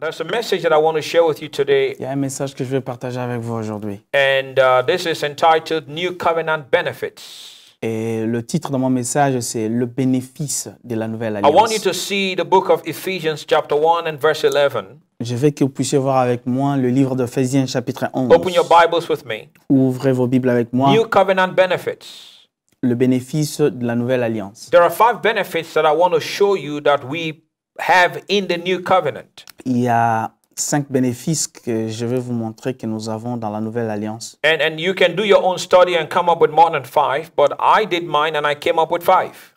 There's a message that I want to share with you today, Il y a un message que je vais partager avec vous aujourd'hui. and this is entitled New Covenant Benefits. Et le titre de mon message, c'est le bénéfice de la nouvelle I want you alliance. to see the book of Ephesians chapter 1 and verse 11. Je veux que vous puissiez voir avec moi le livre d'Éphésiens chapitre 11. Open your Bibles with me. Ouvrez vos Bibles avec moi. New Covenant Benefits. Le bénéfice de la nouvelle alliance. There are 5 benefits that I want to show you that we have in the New Covenant. Il y a 5 bénéfices que je vais vous montrer que nous avons dans la nouvelle alliance. And you can do your own study and come up with more than 5, but I did mine and I came up with 5.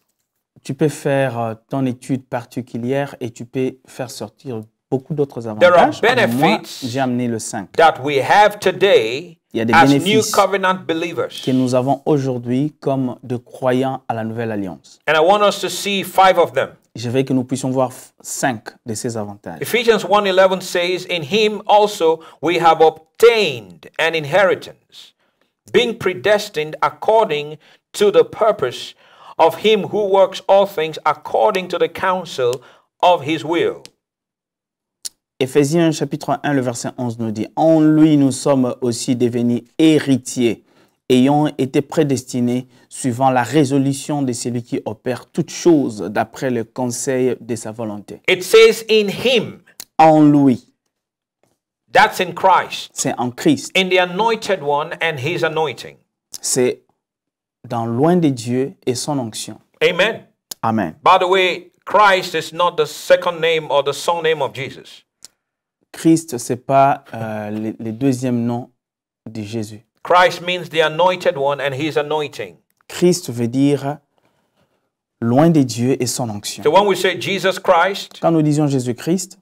Tu peux faire ton étude particulière et tu peux faire sortir beaucoup d'autres There are avantages. Moi, benefits j'ai amené le 5. that we have today Il y a des as New bénéfices Covenant believers. que nous avons aujourd'hui comme de croyants à la nouvelle alliance. And I want us to see 5 of them. Je veux que nous puissions voir 5 de ces avantages. Ephesians 1:11 says, "In him also we have obtained an inheritance, being predestined according to the purpose of him who works all things according to the counsel of his will." Éphésiens chapitre 1, le verset 11 nous dit « En lui, nous sommes aussi devenus héritiers, ayant été prédestinés, suivant la résolution de celui qui opère toutes choses d'après le conseil de sa volonté. It says in him, » En lui, that's in Christ, c'est en Christ. in the anointed one and his anointing. C'est dans loin de Dieu et son onction. Amen. Amen. By the way, Christ is not the second name or the son name of Jesus. Christ, ce n'est pas le deuxième nom de Jésus. Christ means the anointed one and his anointing. Christ veut dire loin de Dieu et son onction. So when we say Jesus Christ, Quand nous disons Jésus-Christ,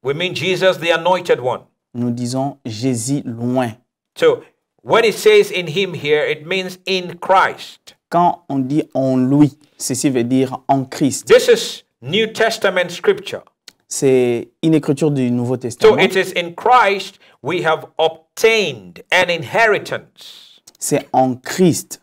we mean Jesus the anointed one. nous disons Jésus loin. So when it says in him here, it means in Christ. Quand on dit en lui, ceci veut dire en Christ. This is New Testament scripture. C'est une écriture du Nouveau So Testament. it is in Christ we have obtained an inheritance. C'est en Christ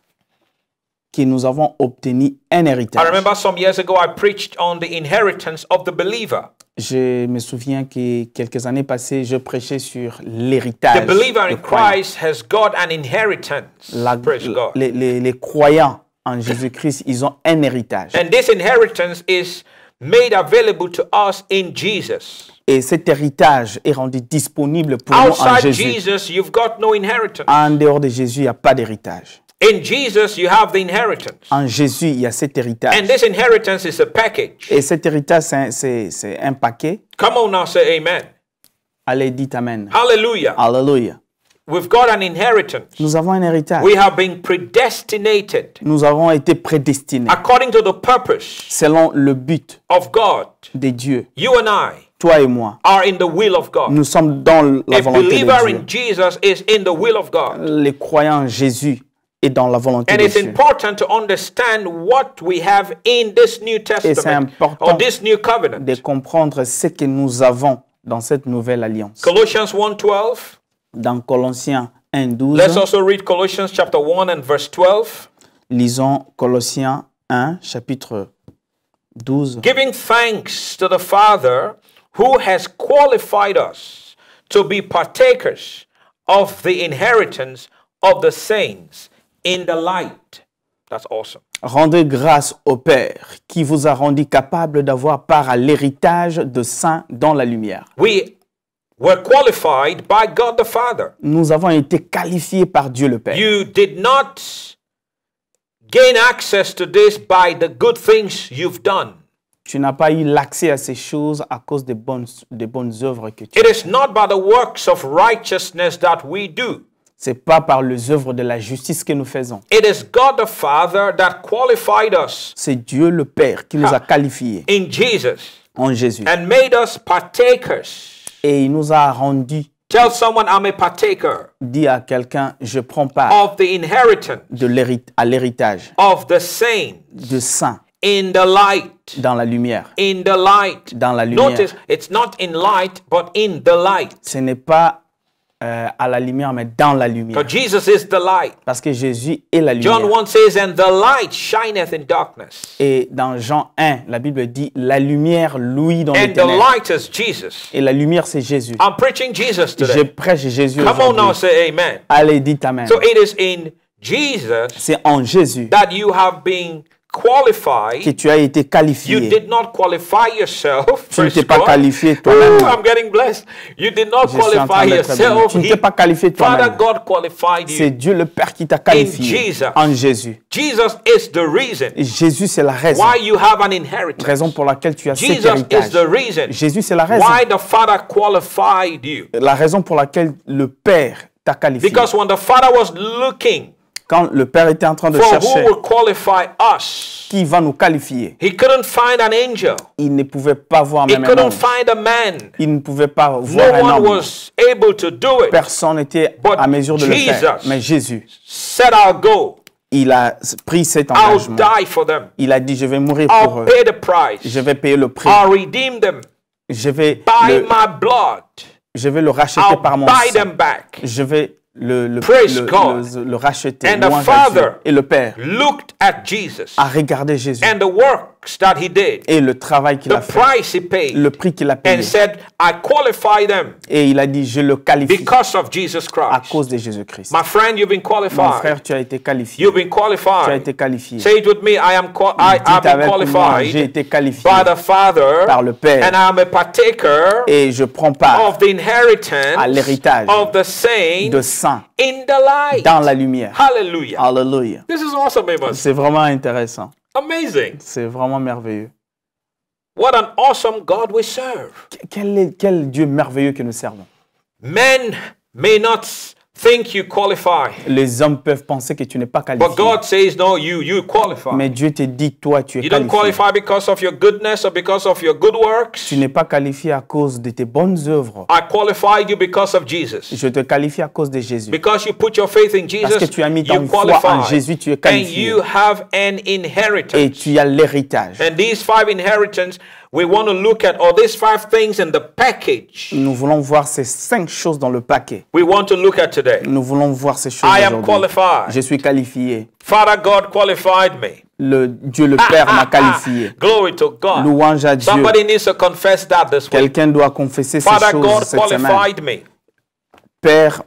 que nous avons obtenu un I héritage. remember some years ago I preached on the inheritance of the believer. Je me souviens que quelques années passées, je prêchais sur The l'héritage. believer des in croyants. Christ has got an inheritance. Praise God. Les croyants en Jésus-Christ, ils ont un héritage. And this inheritance is made available to us in Jesus. Et cet héritage est rendu disponible pour nous en Outside Jésus. Jesus, you've got no inheritance. En dehors de Jésus, il n'y a pas d'héritage. In Jesus, you have the inheritance. En Jésus, il y a cet héritage. And this inheritance is a package. Et cet héritage, c'est un paquet. Come on now, say amen. Allez, dites Amen. Hallelujah. Alléluia. We've got an inheritance. Nous avons un héritage. We have been predestinated Nous avons été prédestinés according to the purpose selon le but of God. de Dieu. You and I Toi et moi, are in the will of God. nous sommes dans la A volonté believer de in Jesus is in the will of God. Dieu. Les croyants en Jésus est dans la volonté And de it's Dieu. important to understand what we have in this New Testament important or this new covenant. De comprendre ce que nous avons dans cette nouvelle alliance. Colossians 1:12. Dans Colossiens 1, Let's 12, also read Colossians chapter 1 and verse 12. lisons Colossiens 1, chapitre 12. Giving thanks to the Father who has qualified us to be partakers of the inheritance of the saints in the light. That's awesome. Rendez grâce au Père qui vous a rendu capable d'avoir part à l'héritage de saints dans la lumière. We were qualified by God the Father. Nous avons été qualifiés par Dieu le Père. You did not gain access to this by the good things you've done. Tu n'as pas eu l'accès à ces choses à cause des bonnes œuvres que tu It as. is not by the works of righteousness that we do. Ce n'est pas par les œuvres de la justice que nous faisons. It is God the Father that qualified us C'est Dieu le Père qui nous a qualifiés in Jesus en Jésus. and made us partakers. Et il nous a rendus, Tell someone I'm a partaker dit à quelqu'un, je prends part of the inheritance à l'héritage of the saints de saints in the light. dans la lumière. In the light. Dans la lumière. Notice, it's not in light, but in the light. Ce n'est pas à la lumière, mais dans la lumière. Because Jesus is the light. Parce que Jésus est la lumière. John 1 says, and the light shineth in darkness. Et dans Jean 1, la Bible dit, la lumière luit dans les And the ténèbres. light is Jesus. Et la lumière, c'est Jésus. I'm preaching Jesus Je today. prêche Jésus Come on now, aujourd'hui. say amen. Allez, dites Amen. So it is in Jesus C'est en Jésus that you have been que qualified. tu as été You qualifié. did not qualify yourself. Tu ne Praise t'es pas God. qualifié Ooh, toi-même. I'm getting blessed. You did not Je suis en train qualify d'être béni. yourself. Tu ne t'es pas qualifié Father toi-même. God qualified C'est you. Dieu le Père qui t'a qualifié Jesus. en Jésus. Jesus is the reason Et Jésus, c'est la raison. why you have an inheritance. Raison pour laquelle tu as cet Jesus is héritage. the reason Jésus, c'est la raison. why the Father qualified you. La raison pour laquelle le Père t'a qualifié. Because when the Father was looking Quand le Père était en train de for chercher who will qualify us, qui va nous qualifier, he couldn't find an angel. il ne pouvait pas voir He même un couldn't ange. find a man. Il ne pouvait pas No voir un one homme. was able to do it. Personne n'était But à mesure de le faire. Jesus Mais Jésus, Said, I'll go. il a pris cet I'll engagement. die for them. Il a dit, je vais mourir pour I'll eux. pay the price. Je vais payer le prix. I'll redeem them Je vais by le, my blood. je vais le racheter I'll par mon buy sang. them back. Je vais le Praise God. racheter. And the Louange à Dieu. Father Et le Père Looked at Jesus a regardé Jésus and the works that he did, et le travail qu'il the a fait, price he paid, le prix qu'il a and payé. said, I qualify them Et il a dit, je le qualifie because of Jesus à Christ. cause de Jésus-Christ. My friend, you've been Mon qualified. frère, tu as été qualifié. You've been Tu as qualified. été qualifié. Say it with me. I've Dites been avec moi, j'ai qualified été qualifié by the Father, par le Père. and I'm a partaker Et je prends part of the inheritance à l'héritage of the saints de saints in the light. dans la lumière. Hallelujah. Alléluia. This is awesome, Amos. C'est vraiment intéressant. Amazing. C'est vraiment merveilleux. What an awesome God we serve. Quel Dieu merveilleux que nous servons. Men may not think you qualify, Les hommes peuvent penser que tu n'es pas but qualifié. God says, no, you qualify. Mais Dieu te dit, toi, tu es You don't qualifié. qualify because of your goodness or because of your good works. Tu n'es pas qualifié à cause de tes bonnes œuvres. I qualified you because of Jesus. Je te qualifie à cause de Jésus. Because you put your faith in Parce que Jesus, tu as mis you ton foi en qualify. Jésus, tu es And qualifié. you have an Et inheritance. tu as l'héritage. And these 5 inheritance, we want to look at, or these 5 things in the package Nous voulons voir ces 5 choses dans le paquet. we want to look at today. Nous voulons voir ces choses I am aujourd'hui. qualified. Je suis qualifié. Father God qualified me. Dieu le Père m'a qualifié. Glory to God. Louange à Dieu. Somebody needs to confess that this week. Quelqu'un doit confesser ces Father choses God cette semaine. qualified me. Père,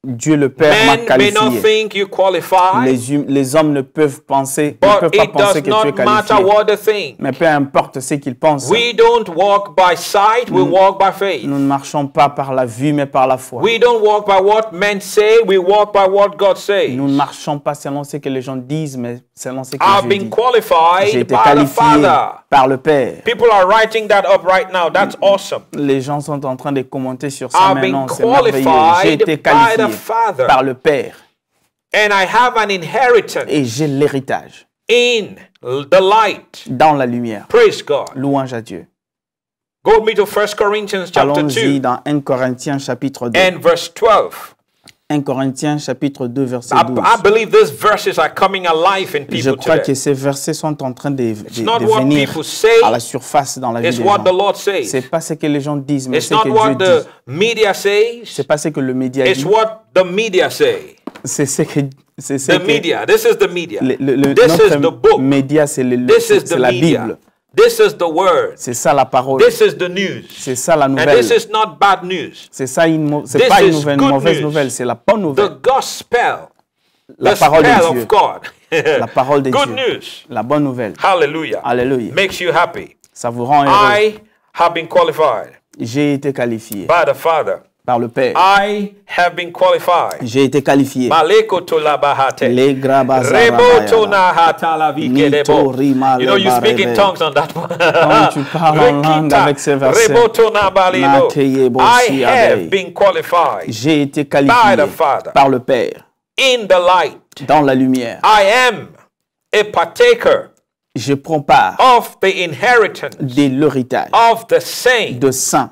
Dieu le Père m'a Men may not qualifié. think you qualify, Les hommes ne peuvent penser, ne but peuvent pas it penser does que tu es not matter qualifié. what they think. Mais peu importe ce qu'ils pensent, We don't walk by sight, we walk by faith. nous ne marchons pas par la vue, mais par la foi. We don't walk by what men say, we walk by what God says. Nous ne marchons pas selon ce que les gens disent, mais selon ce que I've Dieu been dit. J'ai qualified été by the qualifié Father. par le Père. People are writing that up right now. That's awesome. Les gens sont en train de commenter sur ça I've been maintenant. C'est merveilleux. J'ai qualified été by qualifié the Father. par le Père. And I have an inheritance Et j'ai l'héritage in the light. dans la lumière. Praise God. Louange à Dieu. Go with me to 1 Corinthians chapter Allons-y 2 dans 1 Corinthiens chapitre 2. and verse 12. 1 Corinthiens chapitre 2 verset I 12. believe these verses are coming alive in Je people crois que today. ces versets sont en train de not what venir people say, à la surface dans la vie It's des what the gens. Lord says. C'est pas ce que les gens disent, mais It's c'est not ce que what Dieu dit. the media says. C'est pas ce que le média It's dit. what the media say. C'est ce que The media. This is the media. This is the notre book. média, c'est This is c'est the la media. Bible. This is the word. C'est ça la parole. This is the news. C'est ça la And nouvelle. this is not bad news. C'est ça c'est This pas une is nouvelle, good mauvaise news. nouvelle, c'est la bonne nouvelle. The gospel. La The parole spell de Dieu. of God. La parole de Good Dieu. news. La bonne nouvelle. Hallelujah. Alléluia. Makes you happy. Ça vous rend heureux. I have been qualified J'ai été qualifié by the Father. par le Père. I have been qualified. J'ai été qualifié. Maleko to la bahate. Les Rebo to na hata la vikedebo. Rima You know, you speak in lebarebe. tongues on that one. Quand tu parles en langue avec ces versets. Rebo to na balebo. Nateyebo I siadei. have been qualified J'ai été by qualifié the Father. par le Père In the light. dans la lumière. I am a partaker Je prends part of the inheritance de l'héritage of the saints de saints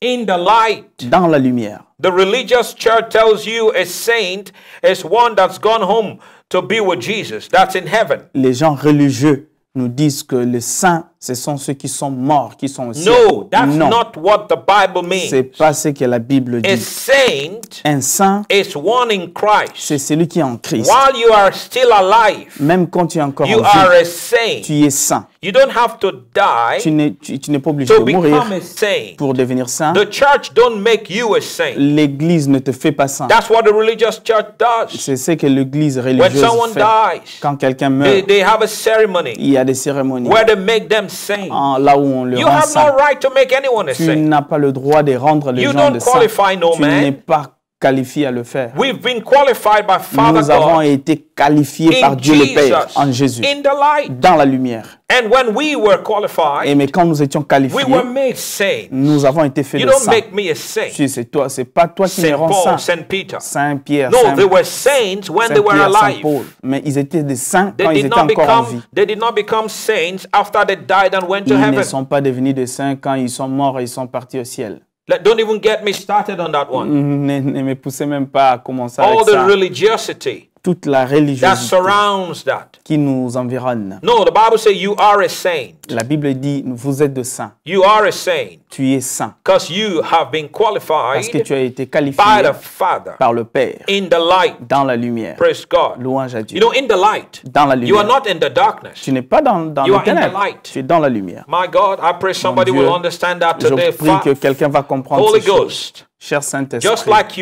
in the light. dans la lumière. The religious church tells you a saint is one that's gone home to be with Jesus. That's in heaven. Les gens religieux nous disent que le saint, Ce sont ceux qui sont morts qui sont au ciel. No, that's Non, not what the Bible c'est means. pas ce que la Bible A dit. saint Un saint, is one in Christ. c'est celui qui est en Christ. While you are still alive, Même quand tu es encore you en are vie, a saint. tu es saint. You don't have to die Tu n'es pas obligé to de mourir become a saint. pour devenir saint. The church don't make you a saint. L'Église ne te fait pas saint. That's what the religious church does. C'est ce que l'Église When religieuse someone fait. dies, Quand quelqu'un meurt, they have a ceremony il y a des cérémonies where they make them saint. là où on le You rend have saint. no right to make anyone a Tu saint. n'as pas le droit de rendre les You gens don't de saints. qualify no Tu n'es man. pas qualifié à le faire. We've been qualified by Father Nous avons God été qualifiés par in Dieu le Père, en Jesus, Jésus, in the light. dans la lumière. And when we were Et qualified, mais quand nous étions we qualifiés, were made saints. nous avons été faits You de don't saints. make me a saint. C'est toi, c'est pas toi qui les Saint rends Paul, saints. Saint Peter. Saint Pierre, No, Saint, they were saints when they Saint were Pierre, Saint alive. Paul. Mais ils étaient des saints They quand ils did étaient not encore en vie. become they did not become saints after they died and went to Ils ne heaven. sont pas devenus des saints quand ils sont morts et ils sont partis au ciel. Don't even get me started on that one. Ne me poussez même pas à commencer All avec the ça. religiosity Toute la that religiosité surrounds that. qui nous environne. No, the Bible says you are a saint. La Bible dit, vous êtes de saints. You are a saint Tu es saint. because you have been Parce que qualified tu as été by qualifié the Father par le Père in the light. dans la lumière. Praise God. Louange à You Dieu. know, in the light, Dans la you are lumière. not in the darkness. Tu n'es pas dans You le are in the ténèbre. light. Tu es dans la lumière. My God, I pray somebody Dieu, will understand that Je today. prie que quelqu'un va comprendre Holy ces choses. Ghost, Cher just Saint-Esprit, like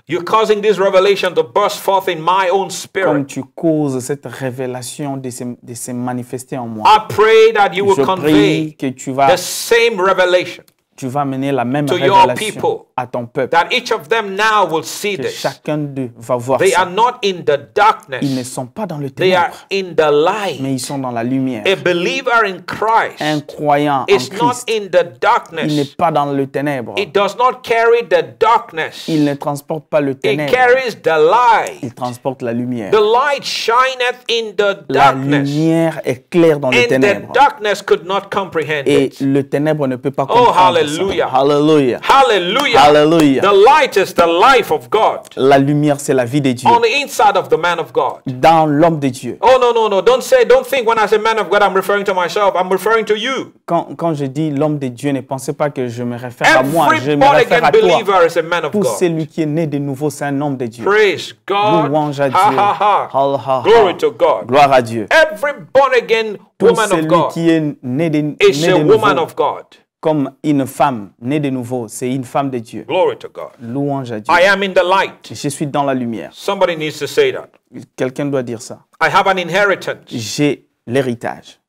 you're causing this revelation to burst forth in my own comme spirit. tu causes cette révélation de se manifester en moi, I pray that you will je convey prie que the same revelation tu vas mener la même to your révélation people, à ton peuple. that each of them now will see Que this. chacun d'eux va voir They ça. are not in the Ils ne darkness, sont pas dans le they are ténèbre, in the light. mais ils sont dans la lumière. A believer in Christ Un croyant en is not Christ, in the il n'est darkness. pas dans le ténèbre. It does not carry the darkness. Il ne transporte pas le It ténèbre. carries the light. Il transporte la lumière. The light shineth in the La darkness, lumière est claire dans le and the ténèbre. darkness could not comprehend Et it. le ténèbre ne peut pas Oh, comprendre hallelujah. ça. Hallelujah. Hallelujah. Hallelujah. The light is the life of God La lumière, c'est la vie de Dieu. on the inside of the man of God. Dans l'homme de Dieu. Oh, no, no, no. Don't think when I say man of God, I'm referring to myself. I'm referring to you. Quand je dis l'homme de Dieu, ne pensez pas que je me réfère à moi. Je Every me born réfère again à toi. believer is a man of Tout God. celui qui est né de nouveau, c'est un homme de Dieu. Praise God. Louange à Dieu. Ha, ha, ha. Ha, ha, ha. Glory to God. Gloire à Dieu. Every born again Tout woman of celui God qui est né de is a woman nouveau, of God. comme une femme née de nouveau, c'est une femme de Dieu. Glory to God. Louange à Dieu. I am in the light. Je suis dans la lumière. Somebody needs to say that. Quelqu'un doit dire ça. I have an inheritance. J'ai l'héritage.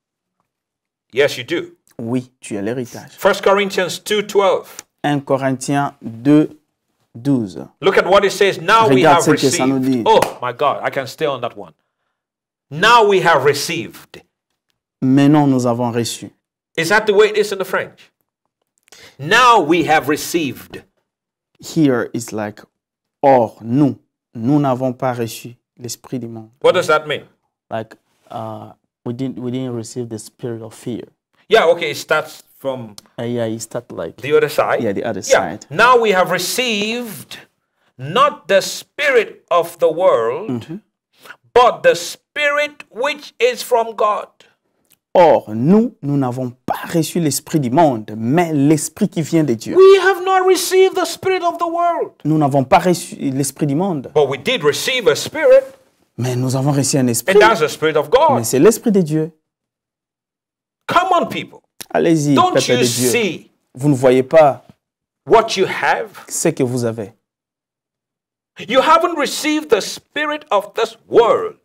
Yes, you do. Oui, tu as l'héritage. 1 Corinthians 2:12. 1 Corinthiens 2, 12. Look at what it says. Now we Regarde have ce que ça nous dit. received. Oh my God, I can stay on that one. Now we have received. Maintenant, nous avons reçu. Is that the way it is in the French? Now we have received. Here is like, or, nous n'avons pas reçu l'esprit du monde. What does that mean? Like, we didn't receive the spirit of fear. Yeah, okay, it starts from Yeah, it start like, the other side. yeah, the other Yeah. side. Now we have received not the spirit of the world, but the spirit which is from God. Or, nous n'avons pas reçu l'esprit du monde, mais l'esprit qui vient de Dieu. We have not received the spirit of the world, Nous n'avons pas reçu l'esprit du monde, but we did receive a spirit, mais nous avons reçu un esprit. and that's the spirit of Mais God. c'est l'esprit de Dieu. Come on, people. Allez-y, Don't peuple you de Dieu. see Vous ne voyez pas what you have? ce que vous avez. You haven't received the spirit of this world.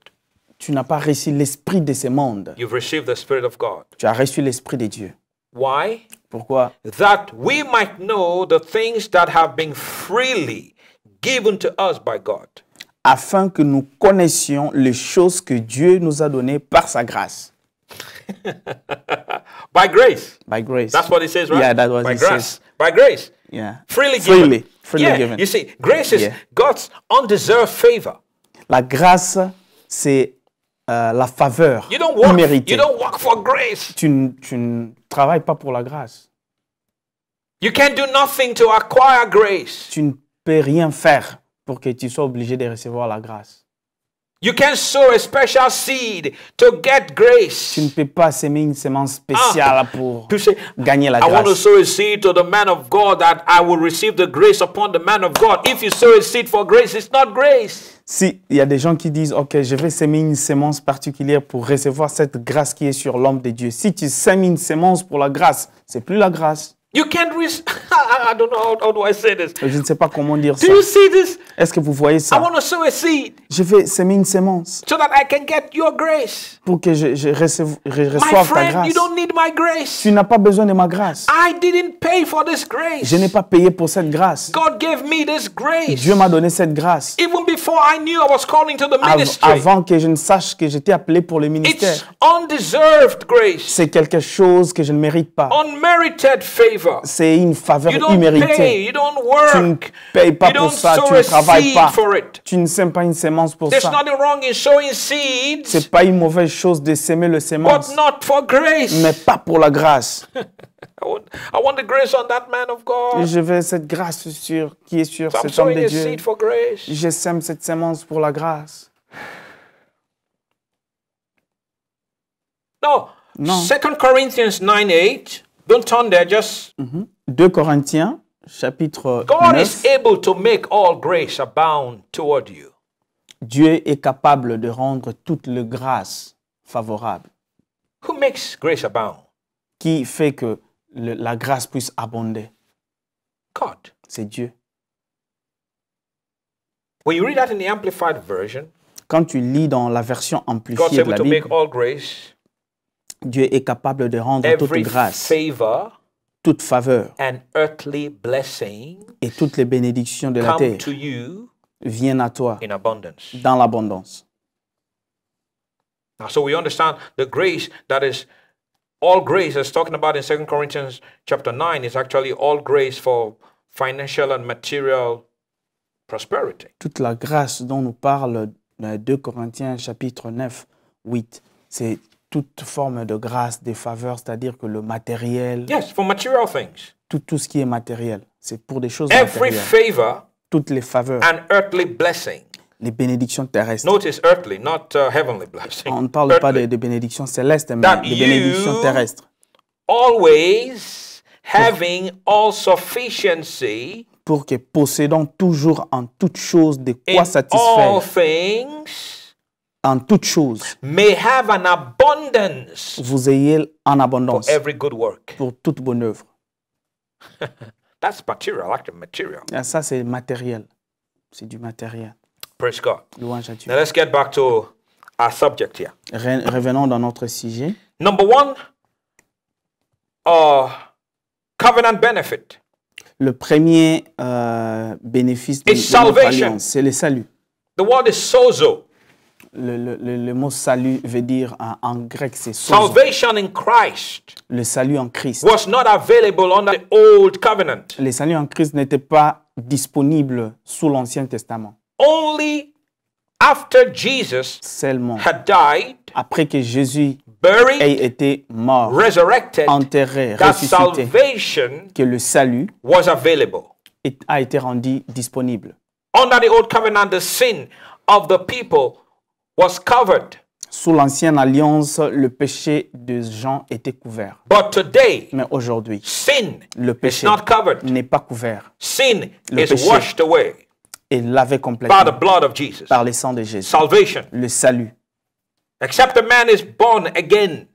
Tu n'as pas reçu l'esprit de ce monde. You've received the spirit of God. Tu as reçu l'esprit de Dieu. Why? Pourquoi? That we might know the things that have been freely given to us by God. Afin que nous connaissions les choses que Dieu nous a données par sa grâce. By grace. By grace. That's what it says, right? Yeah, that's what by it grace. says. By grace. Yeah. Freely given. Freely Yeah, given. you see, grace is Yeah. God's undeserved favor. La grâce, c'est la faveur You don't work. imméritée. You don't work for grace. Tu ne travailles pas pour la grâce. You can do nothing to acquire grace. Tu ne peux rien faire pour que tu sois obligé de recevoir la grâce. You can't sow a special seed to get grace. Tu ne peux pas semer une semence spéciale pour To say, gagner la I want to grâce. sow a seed to the man of God that I will receive the grace upon the man of God. If you sow a seed for grace, it's not grace. Si il y a des gens qui disent, OK, je vais semer une semence particulière pour recevoir cette grâce qui est sur l'homme de Dieu. Si tu sèmes une semence pour la grâce, c'est plus la grâce. You can't I don't know how do I say this. Je ne sais pas comment dire ça. Do you see this? Est-ce que vous voyez I ça? want to sow a seed Je vais semer une semence so that I can get your grace. pour que je My reçoive ta friend, grâce. you don't need my grace. Tu n'as pas besoin de ma grâce. I didn't pay for this grace. Je n'ai pas payé pour cette grâce. God gave me this grace. Dieu m'a donné cette grâce. Even before I knew I was calling to the ministry. Avant que je ne sache que j'étais appelé pour le It's ministère. undeserved grace. C'est quelque chose que je ne mérite pas. Unmerited favor. C'est une faveur You don't pay, imméritée. you don't Tu ne work, payes pas you pour don't ça, tu sow ne a travailles seed pas. for it. Tu ne sèmes pas une semence pour There's ça. nothing wrong in sowing seeds, C'est pas une mauvaise chose de s'aimer le but semence, not for grace. mais pas pour la grâce. I want the grace on that man of God. Je veux cette grâce qui est sur So I'm cet homme sowing de a Dieu. seed for grace. Je sème cette semence pour la grâce. No. No. 2 Corinthians 9:8. Don't turn there, just 2 Corinthiens, chapitre God 9. is able to make all grace abound toward you. Dieu est capable de rendre toute la grâce favorable, Who makes grace abound? qui fait que la grâce puisse abonder. God. C'est Dieu. When you read that in the Amplified Version, Quand tu lis dans la version God's amplifiée de able la to Bible, make all grace, Dieu est capable de rendre toute every grâce, favor, toute faveur and earthly blessing et toutes les bénédictions de la come terre to you viennent à toi in abundance. dans l'abondance. Now, so we understand the grace that is all grace as talking about in 2 Corinthians chapter 9 is actually all grace for financial and material prosperity. Toute la grâce dont nous parle 2 Corinthiens chapitre 9, 8, c'est toute forme de grâce, de faveur, c'est-à-dire que le matériel, Yes, for material things. tout ce qui est matériel, c'est pour des choses Every matérielles. favor Toutes les faveurs, and earthly blessing. les bénédictions terrestres. Notice earthly, not heavenly blessing. On ne parle pas Earthly. de bénédictions célestes, mais That de bénédictions you- terrestres. Always having all sufficiency Pour que possédant toujours en toutes choses de in quoi all satisfaire, things en toutes choses, may have an abundance vous ayez en for abondance every good work. pour toute bonne œuvre. That's material, actually material. Et ça, c'est matériel. C'est du matériel. Praise God. Louange à Dieu. Now let's get back to our subject here. Revenons dans notre sujet. Number one, covenant benefit. Le premier bénéfice de It's notre salvation. alliance, c'est le salut. The word is sozo. Le mot salut veut dire en grec, c'est sozo. Salvation in Christ Le salut en Christ. was not available under the old covenant. Le salut en Christ n'était pas disponible sous l'Ancien Testament. Only after Jesus Seulement had died, après que Jésus buried, ait été mort, resurrected, enterré, that ressuscité, salvation que le salut was available. a été rendu disponible. Under the old covenant, the sin of the people was covered. Sous l'Ancienne Alliance, le péché des gens était couvert. But today, Mais aujourd'hui, sin le is péché not covered. n'est pas couvert Sin Le is péché. washed away et lavé by the complètement blood of Jesus. par le sang de Jésus. Salvation. Le salut. Except a man is born again,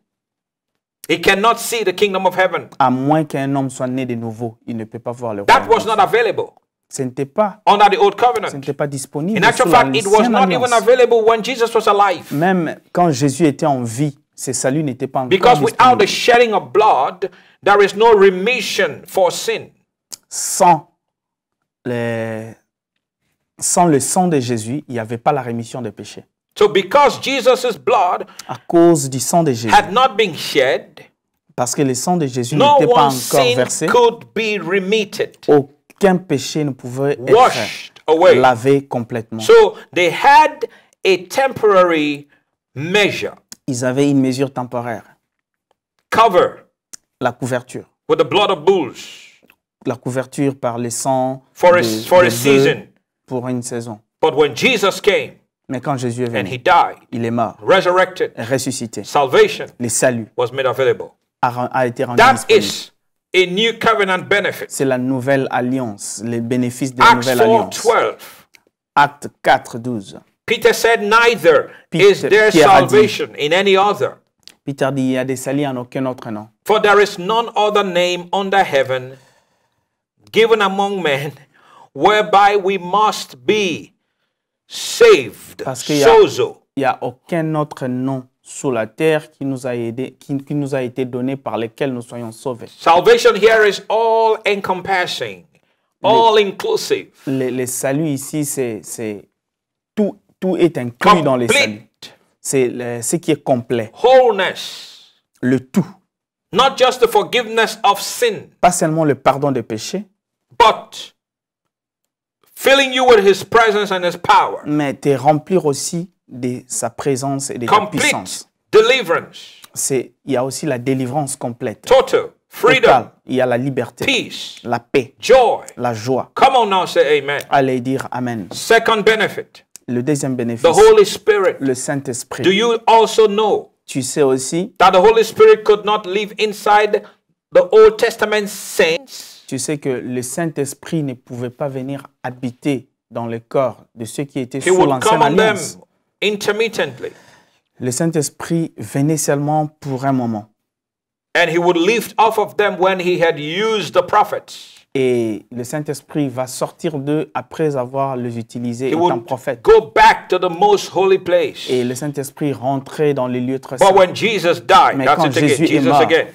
he cannot see the kingdom of heaven. À moins qu'un homme soit né de nouveau, il ne peut pas voir le That royaume. was not available Ce n'était pas, under the old covenant. disponible In actual sous fact, it was l'Ancienne not even Alliance. available when Jesus was alive. Même quand Jésus était en vie, ce salut n'était pas encore Because without the disponible. shedding of blood, there is no remission for sin. Sans le sang de Jésus, il n'y avait pas la rémission des péchés. So because Jesus' blood À cause du sang de Jésus, had not been shed, parce que le sang de Jésus no n'était pas one's encore sin versé, could be remitted, aucun péché ne pouvait être washed away. lavé complètement. So they had a temporary measure, Ils avaient une mesure temporaire, cover la couverture. with the blood of bulls La couverture par le sang for de a bœufs season. pour une saison. But when Jesus came, Mais quand Jésus est and venu, he died, il est mort, resurrected, ressuscité. salvation Le salut was made available. a été rendu That disponible. is a new covenant benefit. C'est la nouvelle alliance, les bénéfices de la Acts nouvelle 4, alliance. 12. Acte 4, 12. Peter said, neither is there Pierre a dit- salvation in any other. Peter dit, il y a des saluts en aucun autre nom. For there is none other name under heaven given among men whereby we must be saved. Parce qu'il y a- Sozo. Il n'y a aucun autre nom sous la terre qui nous a aidé, qui nous a été donné par lequel nous soyons sauvés. Salvation here is all encompassing, all inclusive, Les saluts ici, c'est tout est inclus dans les saluts. complete, C'est ce qui est complet, wholeness, le tout. not just the forgiveness of sin, Pas seulement le pardon des péchés, but filling you with his presence and his power. mais te remplir aussi de sa présence et de sa puissance. Complete deliverance, Il y a aussi la délivrance complète. total freedom, Totale. Il y a la liberté, peace, la paix, joy. la joie. Come on now, say amen. Allez dire Amen. Second benefit, Le deuxième the bénéfice, Holy Spirit. le Do Saint-Esprit. you also know Tu sais aussi, that the Holy Spirit could not live inside the Old Testament saints? tu sais que le Saint-Esprit ne pouvait pas venir habiter dans le corps de ceux qui étaient He sous would l'ancienne come on them alliance. intermittently, Le Saint-Esprit venait seulement pour un moment. and he would lift off of them when he had used the prophets. Et le Saint-Esprit va sortir d'eux après avoir les utilisés He étant would prophètes. go back to the most holy place. Et le Saint-Esprit rentrait dans les lieux très But saints. when Jesus died, Mais that's quand it again, Jésus est Jesus mort, again.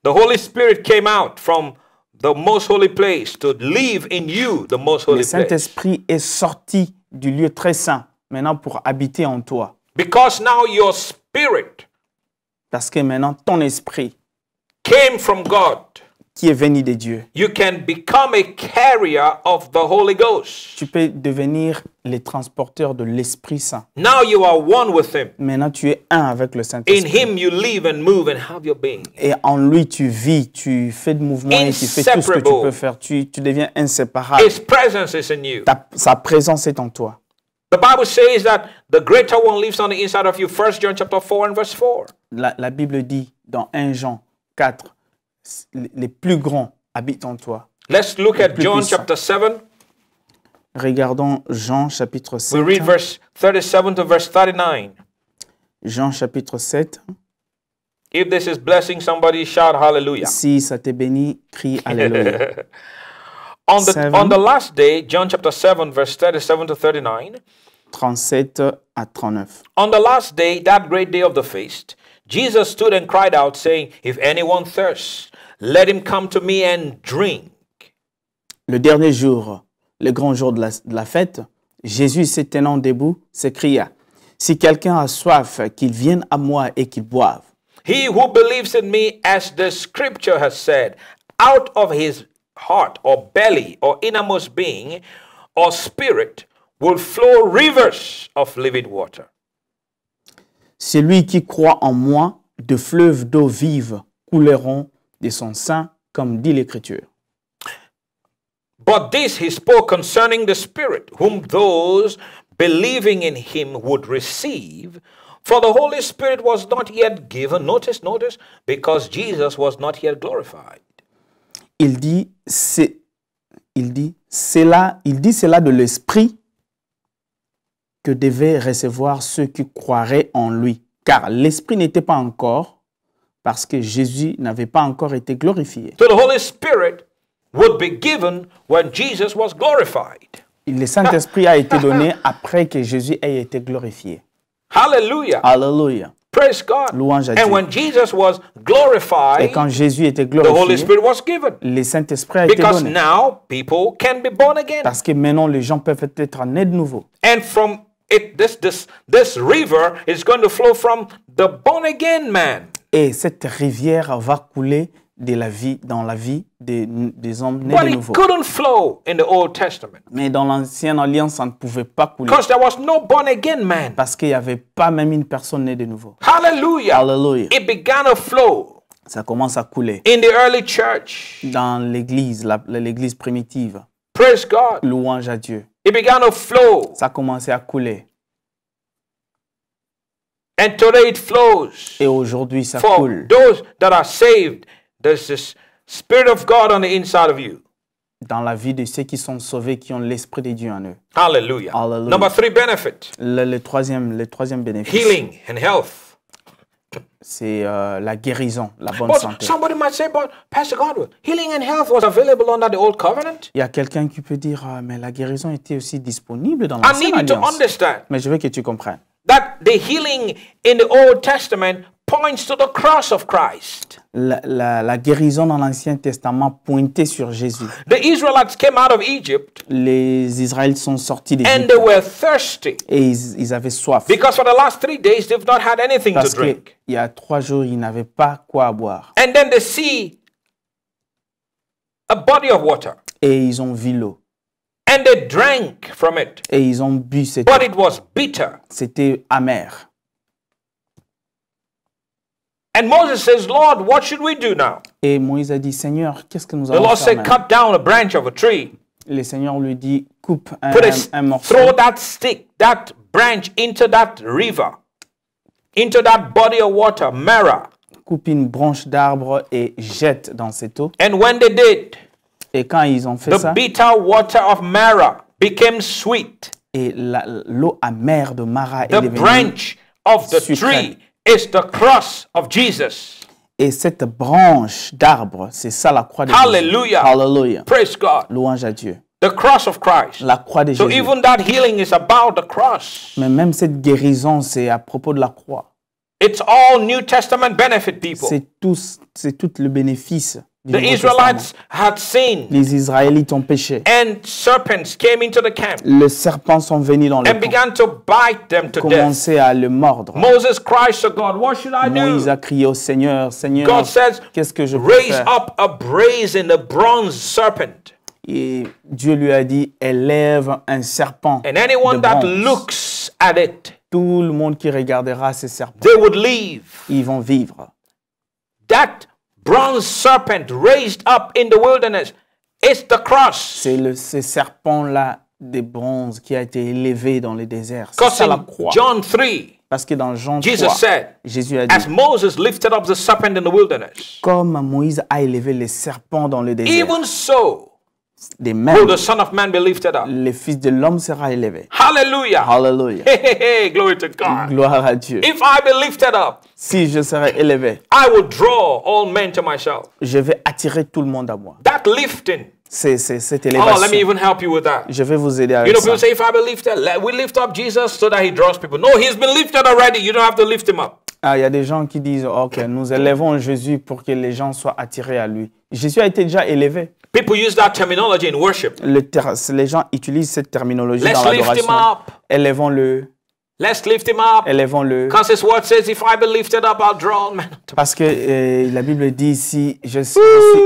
The Holy Spirit came out from the most holy place to live in you, the most Le holy place. Saint-Esprit est sorti du lieu très saint maintenant pour habiter en toi. Because now your spirit Parce que maintenant, ton esprit came from God. qui est venu de Dieu, You can become a carrier of the Holy Ghost. tu peux devenir les transporteurs de l'Esprit Saint. Now you are one with Him. Maintenant, tu es un avec le In Saint-Esprit. Him you live and move and have your being. Et en lui, tu vis, tu fais de mouvements et tu fais tout ce que tu peux faire. Tu deviens inséparable. His presence is in you. Sa présence est en toi. The Bible says that the greater one lives on the inside of you. 1 John chapter 4 and verse 4. La Bible dit dans 1 Jean 4, les plus grands habitent en toi. Let's look at plus John puissant. chapter 7. Regardons Jean chapitre 7. We read verse 37 to verse 39. Jean chapitre 7. If this is blessing somebody, shout hallelujah. Si ça te bénit, crie Alléluia. On Seven. the last day, John chapter 7 verse 37 to 39. 37 à 39. On the last day, that great day of the feast, Jesus stood and cried out, saying, If anyone thirsts, let him come to me and drink. Le dernier jour, le grand jour de la fête, Jésus se tenant debout s'écria, « Si quelqu'un a soif, qu'il vienne à moi et qu'il boive. He who believes in me, as the scripture has said, out of his heart or belly or innermost being or spirit will flow rivers of living water. Celui qui croit en moi, de fleuves d'eau vive couleront de son sein, comme dit l'Écriture. But this he spoke concerning the Spirit, whom those believing in him would receive. For the Holy Spirit was not yet given, notice, because Jesus was not yet glorified. Il dit cela de l'Esprit que devaient recevoir ceux qui croiraient en lui. Car l'Esprit n'était pas encore, parce que Jésus n'avait pas encore été glorifié. So the Holy Spirit would be given when Jesus was glorified. Le Saint-Esprit a été donné après que Jésus ait été glorifié. Hallelujah. Alléluia. Praise God. Louange à And Dieu. when Jesus was Et glorified, quand Jésus était the Holy glorifié, Spirit was given. le Saint-Esprit a été Because donné. now people can be born again. Parce que maintenant, les gens peuvent être nés de nouveau. And from it, this river is going to flow from the born again man. Et cette rivière va couler de la vie, dans la vie des hommes nés But de it nouveau. couldn't flow in the Old Testament Mais dans l'Ancienne Alliance, ça ne pouvait pas couler. because there was no born again man. Parce qu'il n'y avait pas même une personne née de nouveau. Hallelujah. Alléluia. It began to flow Ça commence à couler. in the early church. Dans l'église, l'église primitive. Praise God. Louange à Dieu. It began to flow Ça commençait à couler And today it flows. Et aujourd'hui, ça For coule. those that are saved, there's this Spirit of God on the inside of you. Dans la vie de ceux qui sont sauvés, qui ont l'Esprit de Dieu en eux. Hallelujah. Hallelujah. Number 3 benefit. Le troisième bénéfice, Healing and health. c'est la guérison, la bonne But santé. somebody might say, but Pastor Godwin, healing and health was available under the old covenant. Il y a quelqu'un qui peut dire, ah, mais la guérison était aussi disponible dans I l'ancienne need you to alliance. understand Mais je veux que tu comprennes. that the healing in the Old Testament points to the cross of Christ. La guérison dans l'Ancien Testament pointait sur Jésus. The Israelites came out of Egypt Les Israélites sont sortis and d'Égypte they were thirsty et ils avaient soif. because for the last 3 days they've not had anything to Parce qu'il drink. y a 3 jours, ils n'avaient pas quoi boire. And then they see a body of water Et ils ont vu l'eau. and they drank from it, Et ils ont bu cette eau. but it was bitter. C'était amer. And Moses says, Lord, what should we do now? Et Moïse a dit, Seigneur, qu'est-ce que nous The allons Lord faire said, maintenant? cut down a branch of a tree, Le Seigneur lui dit, coupe put un morceau, throw that stick, that branch into that river, into that body of water, Mara. coupe une branche d'arbre et jette dans cette eau. And when they did, Et quand ils ont fait the ça, bitter water of Mara became sweet. et l'eau amère de Mara est The devenue, branch of the sucré. tree is the cross of Jesus. et cette branche d'arbre, c'est ça la croix de Hallelujah. Jésus. Hallelujah. Praise God. Louange à Dieu. The cross of Christ. La croix de So Jésus. even that healing is about the cross. Mais même cette guérison, c'est à propos de la croix. It's all New Testament benefit, people. C'est tout le bénéfice du The Nouveau Israelites Testament. had sinned, Les Israélites ont péché. and serpents came into the camp Les serpents sont venus dans le and camp, began to bite them to death. commençaient à le mordre. Moses cries to God, what should I Moïse do? a crié au Seigneur, Seigneur, God says, qu'est-ce que je peux raise faire? up a brazen, a bronze serpent. Et Dieu lui a dit, élève un serpent And anyone de that bronze. looks at it, Tout le monde qui regardera ces serpents, they would live. ils vont vivre. That bronze serpent raised up in the wilderness is the cross. C'est ce serpent-là de bronze qui a été élevé dans le désert. C'est Because ça la in croix. John 3, Parce que dans Jean Jesus 3, said, Jésus a dit, as Moses lifted up the serpent in the wilderness, comme Moïse a élevé les serpents dans le désert, even so de will même, the Son of Man be lifted up. le Fils de l'homme sera élevé. Hallelujah. Alléluia. Hey, hey, hey, glory to God. Gloire à Dieu. If I be lifted up, Si je serai élevé, I will draw all men to myself. je vais attirer tout le monde à moi. That lifting. C'est cette Oh, let me élévation. even help you with that. Je vais vous aider You avec know, ça. people say, if I be lifted, we lift up Jesus so that he draws people. No, he's been lifted already. You don't have to lift him up. Ah, il y a des gens qui disent, OK, nous élevons Jésus pour que les gens soient attirés à lui. Jésus a été déjà élevé. People use that terminology in worship. Les gens utilisent cette terminologie Let's dans lift him l'adoration. up. Élevons-le, Let's lift him up. élevons-le. Because his word says, if I be lifted up, I'll draw all men. Parce que la Bible dit, si je suis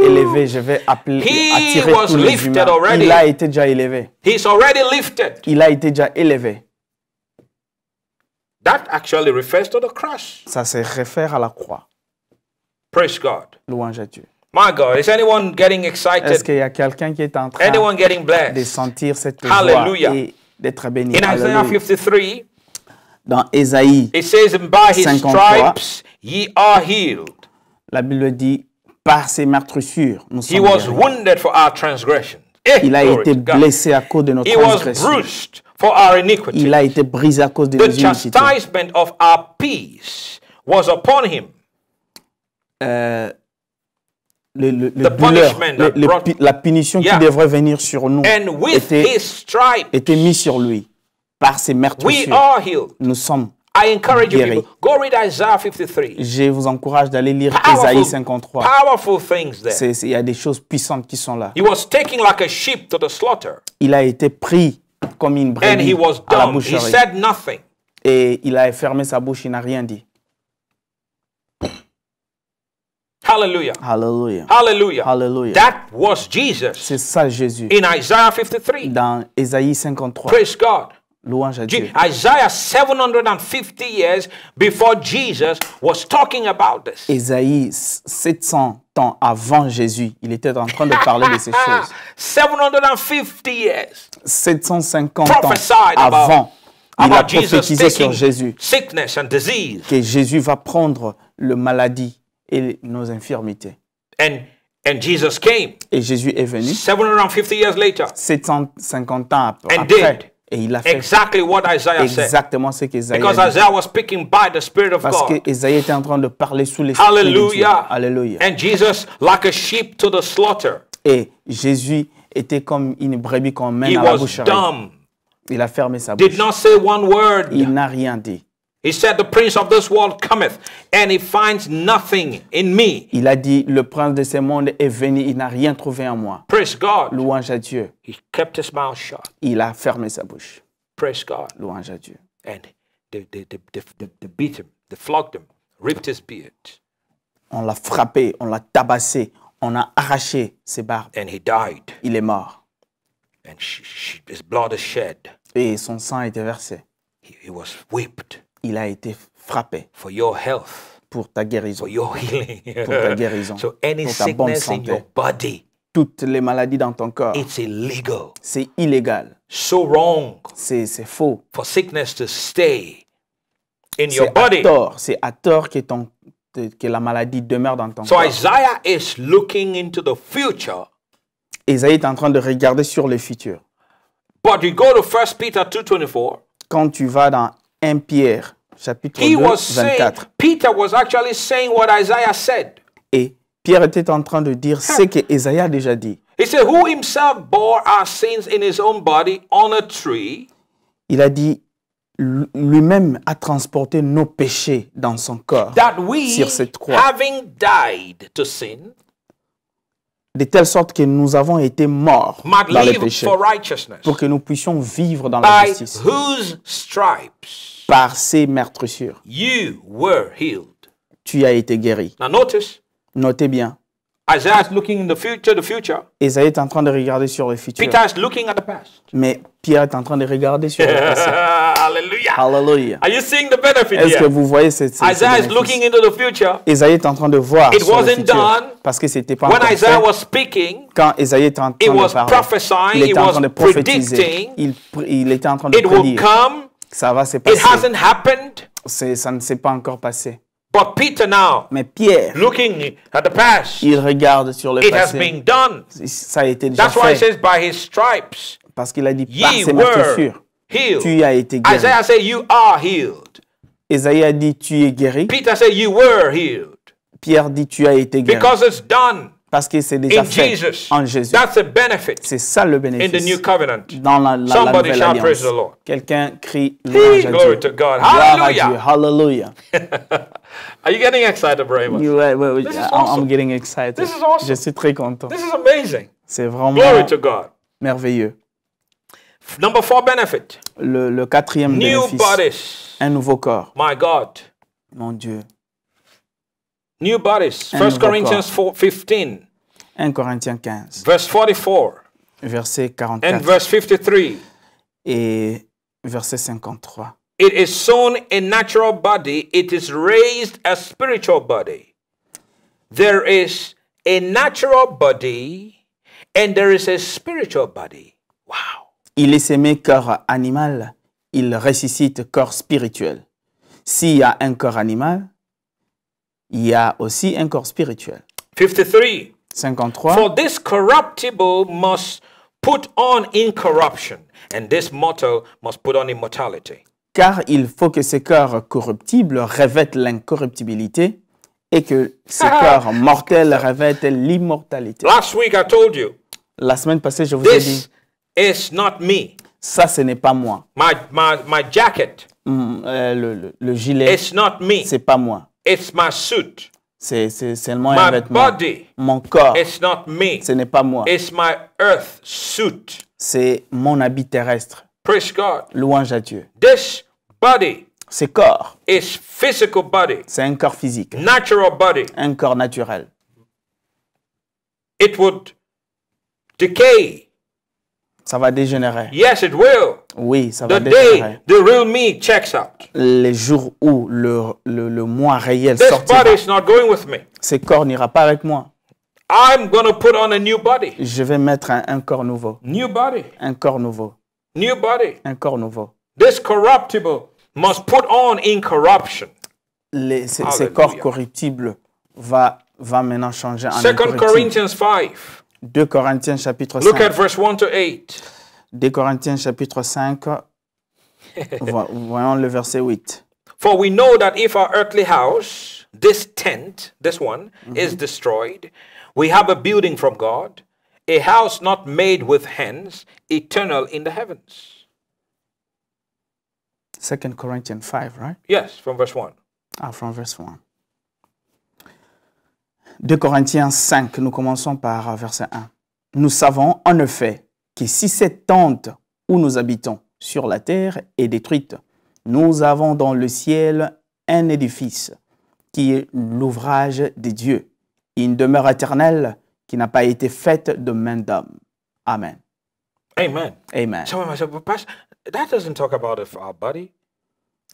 élevé, je vais attirer was tous les lifted humains. already. Il a été déjà élevé. He's already lifted. Il a été déjà élevé. That actually refers to the cross. Ça se réfère à la croix. Praise God. Louange à Dieu. My God, is anyone getting Est-ce excited? qu'il y a quelqu'un qui est en train Anyone getting de blessed? sentir cette Hallelujah. joie et d'être béni? In Isaiah Alléluia. 53, Dans Ésaïe, it says, and by his 53. stripes ye are healed. la Bible dit, par ses meurtrissures, nous He sommes was guéris. wounded for our transgression. Eh, Il a glory été to God. blessé à cause de nos He was transgressions. bruised for our iniquity. Il a été brisé à cause de nos The iniquités. chastisement of our peace was upon him. Le The douleur, punishment that brought- la punition Yeah. qui devrait venir sur nous And with était, his stripes, était mise sur lui. Par ses we meurtrissures, are healed. nous sommes. I encourage you Guéri. people, go read Isaiah 53. Je vous encourage d'aller lire Powerful, Ésaïe 53. powerful things there. Il y a des choses puissantes qui sont là. He was taken like a sheep to the slaughter. Il a été pris comme une And brebis he was à la dumb. He boucherie. said nothing. Et il a fermé sa bouche, il n'a rien dit. Hallelujah. Alléluia. Hallelujah. Hallelujah. That was Jesus C'est ça Jésus. in Isaiah 53. Dans Ésaïe 53. Praise God. Louange à Dieu. Isaiah 750 years before Jesus was talking about this. Ésaïe 700 ans avant Jésus, il était en train de parler de ces choses. 750 years. 750 ans Prophesied avant, Il a about Jesus prophétisé sur taking Jésus sickness and disease. que Jésus va prendre le maladie et nos infirmités. And Jesus came Et Jésus est venu 750 years later 750 ans and après. did Et il a fait exactly what Isaiah said. exactement ce qu'Ésaïe Because a dit. Isaiah was speaking by the Spirit of Parce God. qu'Ésaïe était en train de parler sous l'esprit de Dieu. Hallelujah. Alléluia. And Jesus, like a sheep to the slaughter, Et Jésus était comme une brebis qu'on mène he à la was boucherie. dumb, Il a fermé sa did bouche. not say one word. Il n'a rien dit. He said, the prince of this world cometh, and he finds nothing in me. Il a dit, le prince de ce monde est venu, il n'a rien trouvé en moi. Praise God. Louange à Dieu. He kept his mouth shut. Il a fermé sa bouche. Praise God. Louange à Dieu. And they beat him, they flogged him, ripped his beard, On l'a frappé, on l'a tabassé, on a arraché ses barbes. and he died. Il est mort. And his blood is shed. Et son sang a été versé. He was whipped Il a été frappé for your health, pour ta guérison. for your healing. Pour ta guérison. So any Pour ta bonne sickness in santé. your body, Toutes les maladies dans ton corps, it's illegal. c'est illégal. So wrong C'est faux. for sickness to stay in your C'est à body. tort. C'est à tort que la maladie demeure dans ton So corps. Isaiah is looking into the future. Ésaïe est en train de regarder sur le futur. But you go to 1 Peter 2:24. Quand tu vas dans 1 Pierre, chapitre He 2, was saying, 24, Peter was actually saying what Isaiah said. et Pierre était en train de dire ce que Ésaïe a déjà dit. He said, who himself bore our sins in his own body on a tree, Il a dit, lui-même a transporté nos péchés dans son corps, that we, sur cette croix, having died to sin, de telle sorte que nous avons été morts might dans les live péchés, for righteousness. pour que nous puissions vivre dans la By justice. whose stripes Par ses meurtrissures, you were healed. tu as été guéri. Now notice, Notez bien, Isaiah is looking in the future. Ésaïe est en train de regarder sur le futur, Peter is looking at the past. mais Pierre est en train de regarder sur le passé. Hallelujah. Alléluia. Are you seeing the benefit Est-ce que here? vous voyez ce Isaiah is bénéfice? looking into the future. Ésaïe est en train de voir It sur le wasn't futur, done parce que c'était pas When encore Isaiah fait. was speaking, Quand Ésaïe était en it train de was parler, prophesying, il it était en was train de prophétiser, predicting. il était en train de It will prédire. come. Ça va se It passer. hasn't happened. Ça ne s'est pas encore passé. But Peter now, Mais Pierre, looking at the past, il regarde sur le it has passé. been done. Ça a été déjà That's why it fait. says, by his stripes, Parce qu'il a dit, par ye ses were meurtrissures, healed. tu as été guéri. Isaiah said, you are healed. Ésaïe a dit, tu es guéri. Peter said, you were healed. Pierre dit, tu as été guéri. Because it's done Parce que c'est déjà in fait Jesus. en Jésus. That's a benefit C'est ça le in the new bénéfice. covenant. Dans la Somebody nouvelle shout praise alliance. the Lord. Quelqu'un crie Hey, louange à glory Dieu. to God. Gloire à Hallelujah. Dieu. Hallelujah. Are you getting excited, Brahma? This is awesome. I'm getting excited. This is awesome. Je suis très content. This is amazing. C'est vraiment Glory to God. merveilleux. Number 4 benefit. Le quatrième New bénéfice, bodies. un nouveau corps. My God. Mon Dieu. New bodies. Un 1 nouveau Corinthians 15, 1 Corinthiens 15, verse 44 verset and 44 verse 53. et verset 53. It is sown a natural body, it is raised a spiritual body. There is a natural body and there is a spiritual body. Wow. Il est sémé corps animal, il ressuscite corps spirituel. S'il y a un corps animal, il y a aussi un corps spirituel. 53. 53. For this corruptible must put on incorruption, and this mortal must put on immortality. Car il faut que ces corps corruptibles revêtent l'incorruptibilité et que ces corps mortels revêtent l'immortalité. Last week I told you, La semaine passée, je vous ai dit, this is not me. ça, ce n'est pas moi. My jacket, Le gilet, it's not me. c'est pas moi. It's my suit. C'est seulement un My vêtement. body, Mon corps, it's not me. ce n'est pas moi. It's my earth suit. C'est mon habit terrestre. Praise God. Louange à Dieu. This body Ce corps, is physical body, c'est un corps physique, natural body. un corps naturel. It would decay. Ça va dégénérer. Yes, it will. Oui, ça va The dégénérer. day the real me checks out. Les jours où le moi réel This sortira, body is not going with me. ce corps n'ira pas avec moi. I'm going to put on a new body. Je vais mettre un corps nouveau. New body. Un corps nouveau. New body. Un corps nouveau. This corruptible must put on incorruption. Ces corps corruptibles va maintenant changer en 2 incorruptible. Corinthians 5. 2 Corinthiens chapitre Look at 5. verse 1 to 8. 2 Corinthiens chapitre 5. Voyons le verset 8. For we know that if our earthly house, this tent, this one, is destroyed, we have a building from God, a house not made with hands, eternal in the heavens. 2 Corinthians 5, right? Yes, from verse 1. Ah, from verse 1. 2 Corinthiens 5, nous commençons par verset 1. Nous savons en effet que si cette tente où nous habitons sur la terre est détruite, nous avons dans le ciel un édifice qui est l'ouvrage de Dieu, une demeure éternelle qui n'a pas été faite de main d'homme. Amen. Amen. Amen. Someone might say, but Pastor, that doesn't talk about our body.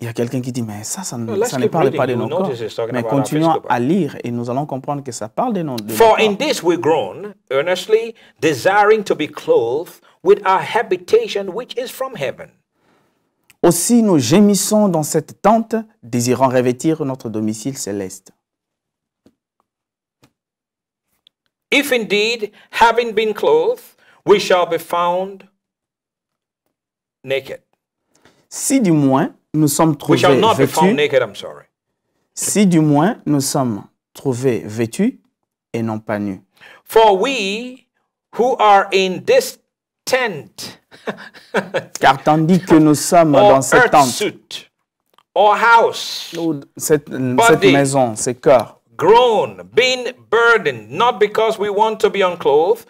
Il y a quelqu'un qui dit, mais ça No, let's ne keep parle reading. pas de You nos will corps. notice it's talking Mais about our continuons physical à body. lire et nous allons comprendre que ça parle de nos For in corps. this we groan, earnestly desiring to be clothed with our habitation which is from heaven. Aussi, nous gémissons dans cette tente, désirant revêtir notre domicile céleste. If indeed, having been clothed, we shall be found naked. Si du moins nous sommes We trouvés shall not be found vêtus, naked, I'm sorry. si du moins nous sommes trouvés vêtus et non pas nus. For we who are in this tent, Car tandis que nous sommes or dans cette earth tente, suit, or house, ou cette body, maison, ces corps, grown, being burdened, not because we want to be unclothed,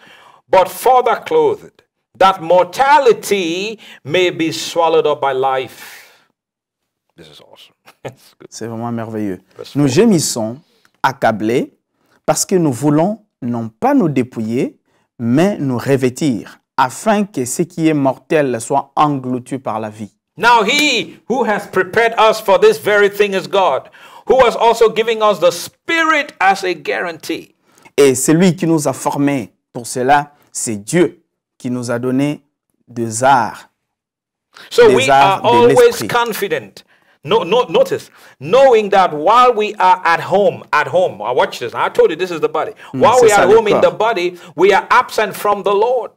but further clothed, that mortality may be swallowed up by life. This is awesome. It's good. c'est vraiment merveilleux. Verse Nous 4. gémissons, accablés, parce que nous voulons non pas nous dépouiller, mais nous revêtir, afin que ce qui est mortel soit englouti par la vie. Now he who has prepared us for this very thing is God, who has also given us the Spirit as a guarantee. Et celui qui nous a formés pour cela, c'est Dieu qui nous a donné des arts. So Des we arts are de always l'esprit. confident. Notice, knowing that while we are at home, watch this. I told you this is the body. While c'est we ça, are le home in the corps. body, we are absent from the Lord.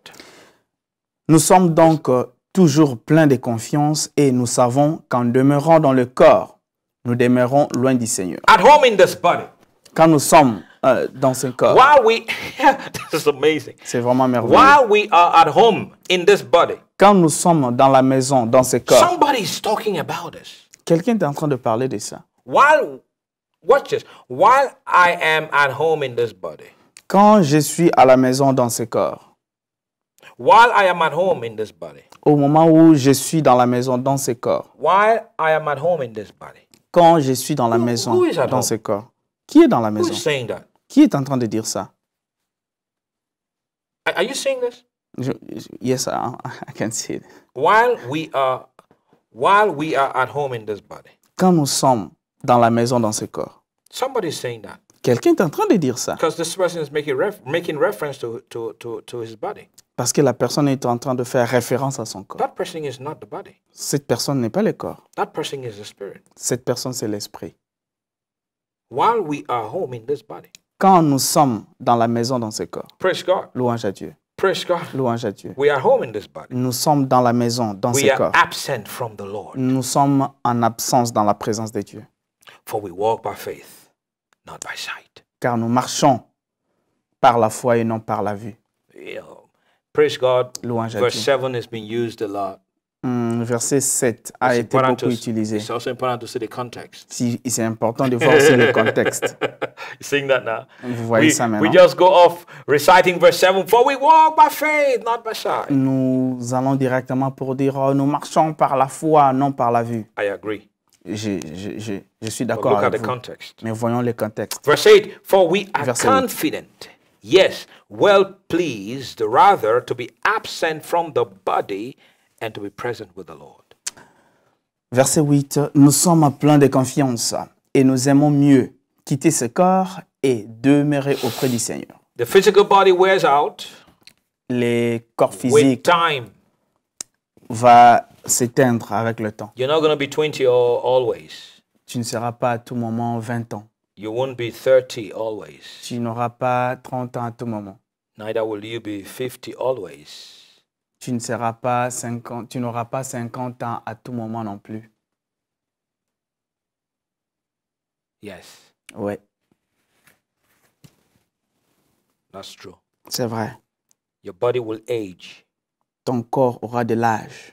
Nous sommes donc toujours pleins de confiance et nous savons qu'en demeurant dans le corps, nous demeurons loin du Seigneur. At home in this body. Quand nous sommes dans ce corps, While we, this is amazing. c'est vraiment merveilleux. While we are at home in this body, Quand nous sommes dans la maison, dans ce corps, somebody is talking about us. quelqu'un est en train de parler de ça. Watch this. While I am at home in this body, Quand je suis à la maison dans ce corps, while I am at home in this body, au moment où je suis dans la maison dans ce corps, while I am at home in this body, quand je suis dans la maison who is at dans home? ce corps, qui est dans la who maison? is saying that? Qui est en train de dire ça? Are you seeing this? Yes, I can see it. While we are at home in this body, Quand nous sommes dans la maison dans ce corps, somebody is saying that quelqu'un est en train de dire ça because this person is making reference to his body. parce que la personne est en train de faire référence à son corps. That person is not the body. Cette personne n'est pas le corps. That person is the spirit. Cette personne, c'est l'esprit. While we are home in this body, Quand nous sommes dans la maison dans ce corps, praise God. louange à Dieu, Praise God. louange à Dieu. We are home in this body. Nous sommes dans la maison dans We ce are corps. absent from the Lord. Nous sommes en absence dans la présence de Dieu. For we walk by faith, not by sight. Car nous marchons par la foi et non par la vue. Yeah. Praise God. Louange à Verse Dieu. 7 has been used a lot. Verset 7 a été beaucoup utilisé. It's also important to see the context. C'est important de voir aussi le contexte. You seeing that now? Vous voyez ça We maintenant? just go off reciting verse 7. For we walk by faith, not by sight. Nous allons directement pour dire oh, nous marchons par la foi, non par la vue. I agree. Je suis But d'accord look at avec the vous. context. Mais voyons le contexte. Verse 8. For we are Verset 8. confident, yes, well pleased, rather to be absent from the body and to be present with the Lord. Verset 8. Nous sommes pleins de confiance et nous aimons mieux quitter ce corps et demeurer auprès du Seigneur. The physical body wears out Les corps with physiques time. va s'éteindre avec le temps. You're not going to be 20 always. Tu ne seras pas à tout moment 20 ans. You won't be 30 always. Tu n'auras pas 30 ans à tout moment. Neither will you be 50 always. Tu ne seras pas 50, tu n'auras pas 50 ans à tout moment non plus. Yes, Ouais, that's true. c'est vrai. Your body will age. Ton corps aura de l'âge.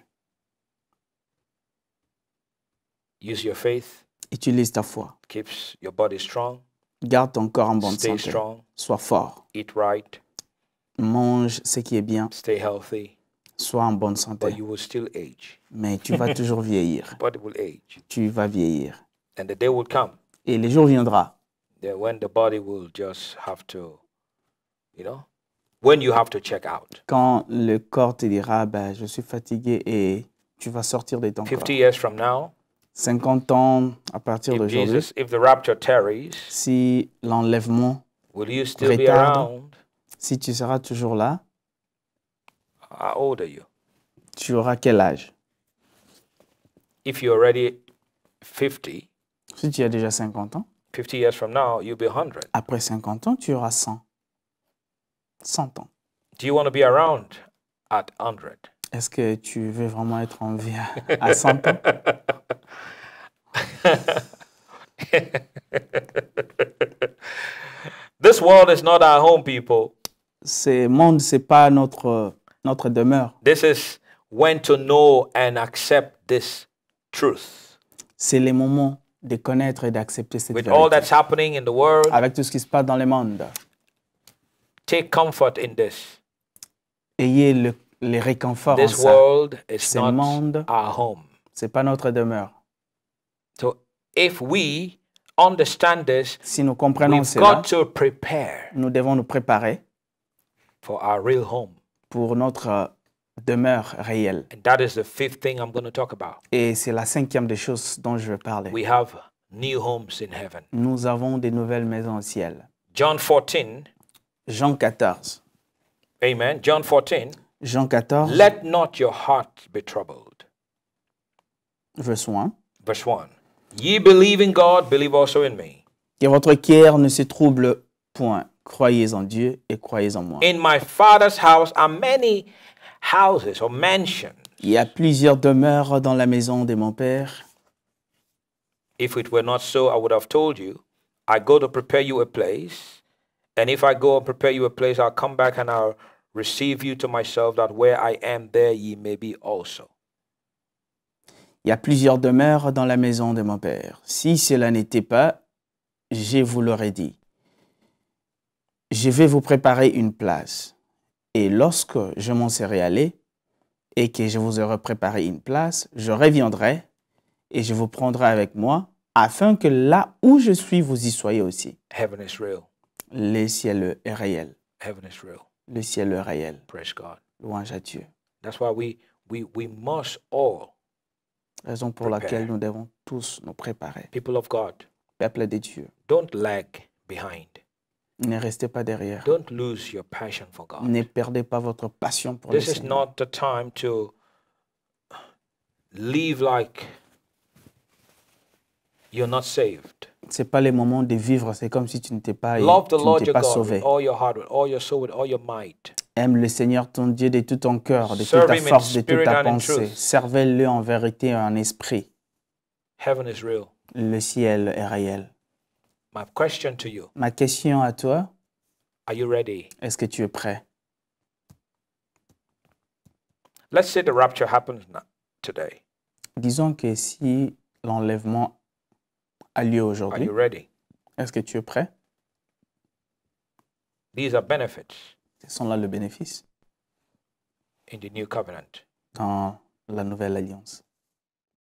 Use your faith. Utilise ta foi. Keeps your body strong. Garde ton corps en bonne Stay santé. strong. Sois fort. Eat right. Mange ce qui est bien. Stay healthy. Sois en bonne But santé. you will still age. Mais tu vas toujours vieillir. Body will age. Tu vas vieillir. And the day will come Et le jour viendra when the body will just have to, when you have to check out. quand le corps te dira, ben, je suis fatigué et tu vas sortir de ton 50 corps. years from now, 50 ans à partir d'aujourd'hui, if the rapture tarries, si l'enlèvement will you still be retarde, around? si tu seras toujours là, How old are you? tu auras quel âge? If you're already 50, Si tu as déjà 50 ans, 50 years from now, you'll be 100. après 50 ans, tu auras 100. 100 ans. Do you want to be around at 100? Est-ce que tu veux vraiment être en vie à 100 ans? This world is not our home, people. Ce monde, ce n'est pas notre demeure. This is when to know and accept this truth. C'est les moments de connaître et d'accepter cette With all vérité. that's happening in the world, Avec tout ce qui se passe dans le monde, take comfort in this. ayez le réconfort en This ça. world is Ce not monde, our home. ce n'est pas notre demeure. So if we understand this, Si nous comprenons we've cela, got to prepare nous devons nous préparer for our real home. pour notre demeure réelle. And that is the fifth thing I'm going to talk about. Et c'est la cinquième des choses dont je veux parler. We have new homes in heaven. Nous avons des nouvelles maisons au ciel. John 14, Jean 14. amen. John 14, Jean 14, let not your heart be troubled. verset 1. Verse 1. Ye believe in God, believe also in me. Que votre cœur ne se trouble point. Croyez en Dieu et croyez en moi. In my Father's house are many houses or mansions. Il y a plusieurs demeures dans la maison de mon Père. If it were not so, I would have told you, I go to prepare you a place. And if I go and prepare you a place, I'll come back and I'll receive you to myself, that where I am, there ye may be also. Il y a plusieurs demeures dans la maison de mon Père. Si cela n'était pas, je vous l'aurais dit. Je vais vous préparer une place. Et lorsque je m'en serai allé et que je vous aurai préparé une place, je reviendrai et je vous prendrai avec moi afin que là où je suis, vous y soyez aussi. Heaven is real. Le ciel est réel. Heaven is real. Le ciel est réel. Praise God. Louange à Dieu. That's why we must all, Raison pour laquelle nous devons tous nous préparer. people of God, Peuple de Dieu, don't lag behind. ne restez pas derrière. Don't lose your passion for God. Ne perdez pas votre passion pour le This is Seigneur. not the time to live like you're not saved. C'est pas le moment de vivre, c'est comme si tu n'étais pas, Love the tu Lord n'étais your pas God sauvé. with all your heart, with all your soul, with all your might. Aime le Seigneur ton Dieu de tout ton cœur, de toute Serve ta him in force, de toute spirit ta and in pensée. truth. Servez-le en vérité et en esprit. Heaven is real. Le ciel est réel. My question to you, Ma question à toi, are you ready? est-ce que tu es prêt? Let's say the rapture happens today. Disons que si l'enlèvement a lieu Are aujourd'hui, you ready? est-ce que tu es prêt? These are benefits Ce sont là les bénéfices in the new covenant. dans la nouvelle alliance.